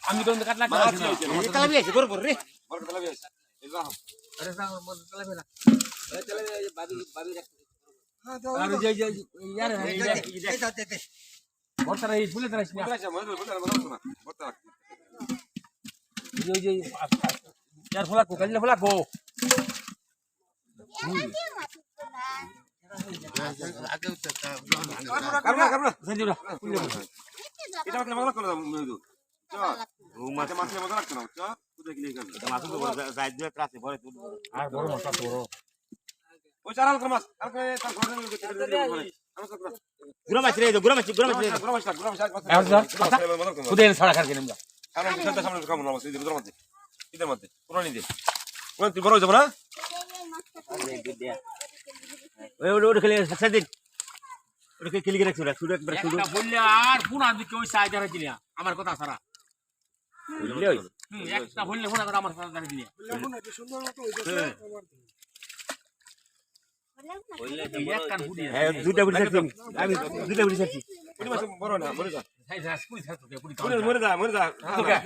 আমি তো কাটলা তালাবি আছে বড় বড় রে বড় তালাবি আছে এই যাও আরে না তালাবি না এই তালাবি বাবি রাখ আরে যাই যাই यार এই দাও দে বড়টা এই বুলে তারাইছ না বড় আছে মনে বড় না বড় রাখ এই यार ফলা কো কাজলে ফলা কো কারবা সঞ্জুরা এটা মাত্র মজা করে দাও মেদু চল মাছ মাছ মজা রাখছ না চল তুই কি লিখা এটা মাছ তো যাই দুই ক্লাসে পরে তুই আর বড় মাছ বড় ওই চারাল কর মাছ আর করে তার ঘরে নিয়ে গুড়া মাছ রে গুড়া মাছ খুদেন ছাড়া খার কেন আমরা কারণ সেটা সামনে কাম না মাছ ইদের মধ্যে ইদের মধ্যে পুরানি দে কোন তুই বড় হইছ না ওই ওই খেলে সেদিন ওকে কিলি করে রাখছ শুরু একবার শুরু একটা বললে আর পুনা দিকে ওই সাইড ধরে দিলা আমার কথা ছাড়া বুঝলি ওই একটা বললে পুনা কথা আমার সাথে ধরে দিলা এক কান ফুটি হ্যাঁ দুইটা বুড়ি ছাড়ছি আমি দুইটা বুড়ি ছাড়ছি পুরি মাছ বড় না মরে যা সাইড রাস পুরি থাকতো পুরি মরে যা